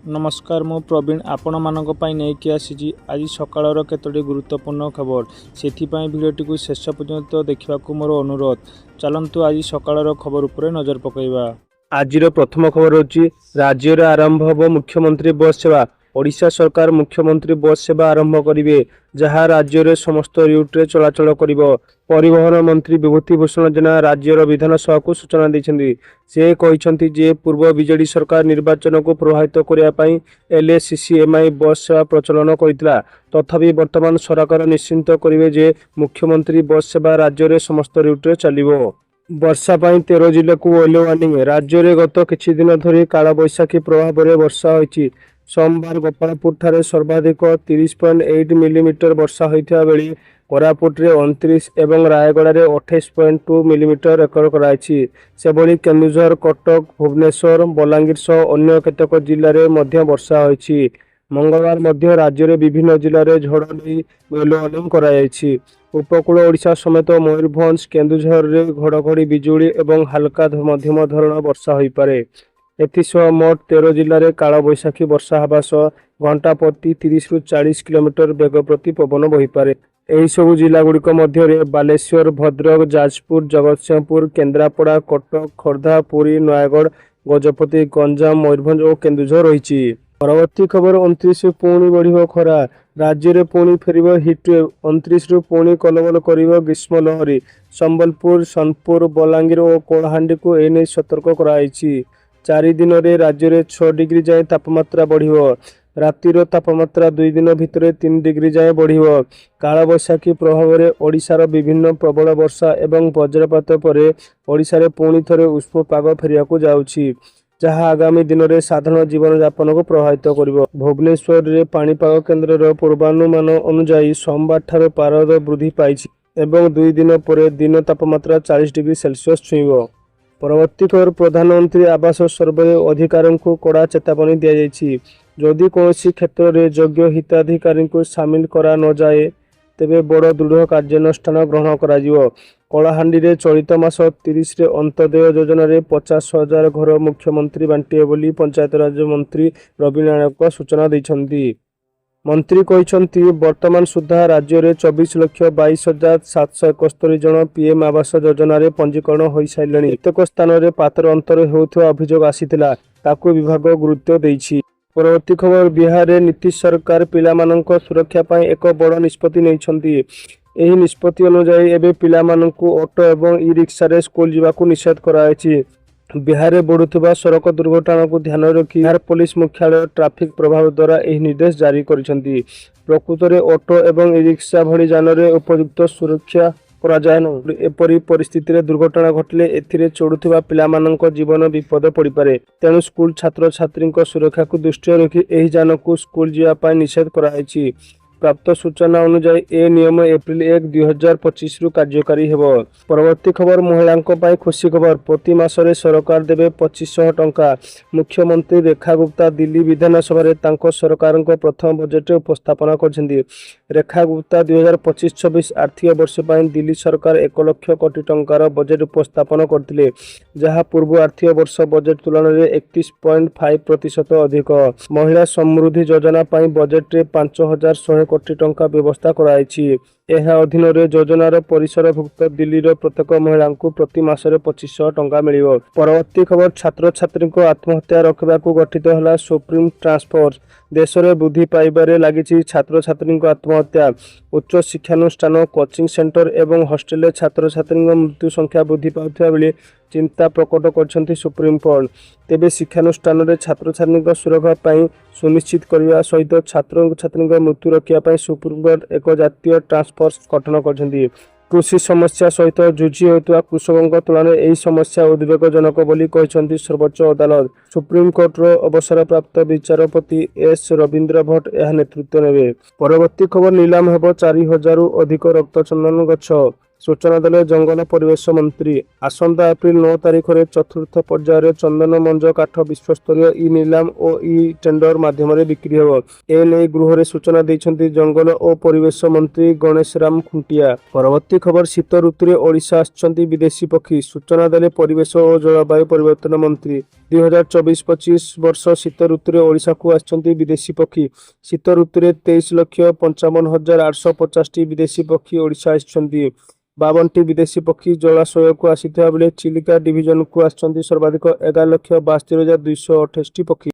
नमस्कार मु प्रवीण आपण मानक पई नेकी आसीजी आज सकाळर केतोटी गुरुत्वपूर्ण खबर सेथिपाई भिडियोटी को शेष पर्यंत देखा मोर अनुरोध चलतु आज सकाळर खबर उपरे नजर पकईबा। आज प्रथम खबर होची राज्य रे आरंभ हो मुख्यमंत्री बस सेवा। ओडिशा सरकार मुख्यमंत्री बस सेवा आरंभ करिवे जहाँ राज्य रे समस्त रूट रे चलाचल करिवो। परिवहन मंत्री विभूति भूषण जेना राज्यर विधानसभा को सूचना दैछन्ती। से कहिसन्ती जे पूर्व बीजेडी सरकार निर्वाचन को प्रभावित करिया पई एलएसीसीएमआई बस सेवा प्रचलन करितला। तथापि वर्तमान सरकार निश्चिंत करिवे जे मुख्यमंत्री बस सेवा राज्य रे समस्त रूट रे चलिवो। वर्षा पाई 13 जिला को येलो वार्निंग। राज्य रे गत किछि दिन धरि काला बैशाखी प्रभाव रे वर्षा होइछि। सोमवार गोपालपुर ठारे सर्वाधिक 30.8 मिलीमीटर वर्षा होइथिबा बेली कोरापुट रे 29 एवं रायगड़ा रे 28.2 मिलीमीटर रेकर्ड कराइछि। सेबोली केन्दुझर, कटक, भुवनेश्वर, बलांगीर सह अन्य केतक जिल्ला रे मध्य वर्षा होइछि। मंगलवार मध्य राज्य रे विभिन्न जिल्ला रे झड़ नै येलो वार्निंग कराइछि। उपकूल ओडिशा समेत मयूरभंज, केन्दुझर रे घड़घड़ी बिजुली एवं हल्का मध्यम धरण वर्षा होई पारे। एथिसह मोट 13 जिल्ला रे काला बैशाखी वर्षा हवा सह घंटा प्रति 30 रु 40 किलोमीटर वेग प्रति पवन बही पारे। एही सबु जिला गुड़िक मध्य रे बालेश्वर, भद्रक, जाजपुर, जगतसिंहपुर, केन्द्रापड़ा, कटक, खोर्धा, पुरी, नयागढ़, गजपति, गंजाम, मयूरभंज और केन्दुझर रहिछि। परवर्ती खबर 29 रु पुणी बढ़िबो खरा। राज्य रे पुणी फेरिबो हिटवेव। 29 रु पुणी कलबल करिबो ग्रीष्म लहरी। संबलपुर, सोनपुर, बलांगीर और कोलाहांडी को एने सतर्क कराइछि। 4 दिन रे राज्य रे 6 डिग्री जाए तापमात्रा बढ़िबो। रातिर तापमात्रा 2 दिन भितरे 3 डिग्री जाए बढ़िबो। काला बैशाखी प्रभाव रे ओडिशार विभिन्न प्रबल वर्षा एवं वज्रपात परे ओडिशा रे पुणी थरे उष्म पाग फेरिया को जाउछि जहाँ आगामी दिन में साधारण जीवन यापन को प्रभावित करिवो। भुवनेश्वर रे पाणीपाग केन्द्र रो पूर्वानुमान अनुसार सोमवार ठारे पारद वृद्धि पाइछि एवं 2 दिन पर दिन तापमात्रा 40 डिग्री सेल्सियस छुईबो। परवर्ती खबर प्रधानमंत्री आवास सर्वे अधिकारियों को कड़ा चेतावनी दिया जाइछि। जदि कौनसी क्षेत्र में योग्य हिताधिकारी को सामिल करा न जाए तेबे बड़ दृढ़ कार्यानुष्ठान ग्रहण कराजिवो। कलाहांडी रे चलित मास 30 रे अंत्योदय योजना रे 50,000 घर मुख्यमंत्री बांटिए बोली पंचायत राज मंत्री रवि नायक सूचना दैछन्ती। मंत्री कहिसन्ती वर्तमान सुधा राज्य रे 24,22,771 जन पीएम आवास योजना रे पंजीकरण होई साइलणी। केतक स्थान रे पात्र अंतर हेउथवा अभियोग आसीथिला ताकू विभाग गुरुत्व दैछि। परवर्ती खबर बिहार रे नीतीश सरकार पिलामानंक सुरक्षा पाई एक बड़ निष्पत्ति नैछन्ती। एही निष्पत्ति अनुसार एबे पिलामानंकु ऑटो एवं ई रिक्शा रे स्कूल जिबाकू निषेध कराइछि। बिहार में बढ़ुवा सड़क दुर्घटना को ध्यान रखी बिहार पुलिस मुख्यालय ट्रैफिक प्रभाव द्वारा यह निर्देश जारी करिसेंती। प्रकृत में ऑटो एवं ई रिक्शा भली जान रे उपयुक्त सुरक्षा करा जाय न। एपरी परिस्थिति रे दुर्घटना घटले एथिरे चढ़ुवा पिलामानंक जीवन विपद पड़ी पारे। तेणु स्कूल छात्र छात्री सुरक्षा को दृष्टि रखी एही जान को स्कूल जीवा पाई निषेध कराइछि। प्राप्त सूचना अनुसार ए नियम एप्रिल 1, 2025 रु कार्यकारी हेबो। परवर्ती खबर महिलांको पाई खुशी खबर। प्रति मासरे सरकार देबे 2500 टंका। मुख्यमंत्री रेखा गुप्ता दिल्ली विधानसभा रे तांको सरकारक प्रथम बजेट उपस्थापना करछन्ती। रेखा गुप्ता 2025-26 आर्थिक वर्ष पाई दिल्ली सरकार 1 लाख कोटी टंकार बजेट उपस्थापन करथिले जहाँ पूर्व आर्थिक वर्ष बजेट तुलना रे 31.5% अधिक। महिला समृद्धि योजना पाई बजेट रे 5,100 कोटी टंका व्यवस्था कराइछि। यह अधीन रे योजनार परिसरभुक्त दिल्ली रो प्रत्येक महिला को प्रति मासरे 2500 टंका मिलिबो। परवर्ती खबर छात्र छात्री को आत्महत्या रोकबा को गठित होला सुप्रीम टास्क फोर्स। देश में वृद्धि पाइबारे लागिछि छात्र छात्री आत्महत्या। उच्च शिक्षानुष्ठान, कोचिंग सेंटर एवं हॉस्टेल छात्र छात्री मृत्यु संख्या वृद्धि पाउथिबा बेले चिंता प्रकट करछन्ती सुप्रीम कोर्ट। तेबे शिक्षानुष्ठान रे छात्र छात्री सुरक्षा पाई सुनिश्चित करने सहित छात्र छात्री मृत्यु रोकने सुप्रीम कोर्ट एक जातीय टास्क फोर्स गठन करछन्ती। कृषि समस्या सहित जुझी होता कृषकों तुलन में समस्या उद्वेगजनक बोली कहते सर्वोच्च अदालत। सुप्रीम कोर्ट रो अवसरप्राप्त विचारपति एस रवींद्र भट्ट यह नेतृत्व नेबे। परवर्ती खबर नीलाम हेब 4,000 अधिक रक्तचंदन गछ। ସୂଚନା ଦେଲେ ଜଙ୍ଗଲ ପରିବେଶ ମନ୍ତ୍ରୀ। ଆସନ୍ତା ଏପ୍ରିଲ 9 ତାରିଖରେ ଚତୁର୍ଥ ପର୍ଯ୍ୟାୟରେ ଚନ୍ଦନ ମଞ୍ଜ କାଠ ବିଶ୍ୱସ୍ତରୀୟ ଇ ନିଲାମ ଓ ଇ ଟେଣ୍ଡର ମାଧ୍ୟମରେ ବିକ୍ରି ହେବ। ଏ ନେଇ ଗୃହରେ ସୂଚନା ଦେଇଛନ୍ତି ଜଙ୍ଗଲ ଓ ପରିବେଶ ମନ୍ତ୍ରୀ ଗଣେଶ ରାମ ଖୁଣ୍ଟିଆ। ପରବର୍ତ୍ତୀ ଖବର, ଶୀତ ଋତୁରେ ଓଡ଼ିଶା ଆସିଛନ୍ତି ବିଦେଶୀ ପକ୍ଷୀ। ସୂଚନା ଦେଲେ ପରିବେଶ ଓ ଜଳବାୟୁ ପରିବର୍ତ୍ତନ ମନ୍ତ୍ରୀ। 2024-25 ବର୍ଷ ଶୀତ ଋତୁରେ ଓଡ଼ିଶାକୁ ଆସିଛନ୍ତି ବିଦେଶୀ ପକ୍ଷୀ। ଶୀତ ଋତୁରେ 23,55,850ଟି ବିଦେଶୀ ପକ୍ଷୀ ଓଡ଼ିଶା ଆସିଛନ୍ତି। 52ଟି ବିଦେଶୀ ପକ୍ଷୀ ଜଳାଶୟକୁ ଆସିଥିବା ବେଳେ ଚିଲିକା ଡିଭିଜନକୁ ଆସିଛନ୍ତି ସର୍ବାଧିକ 11,62,228ଟି ପକ୍ଷୀ।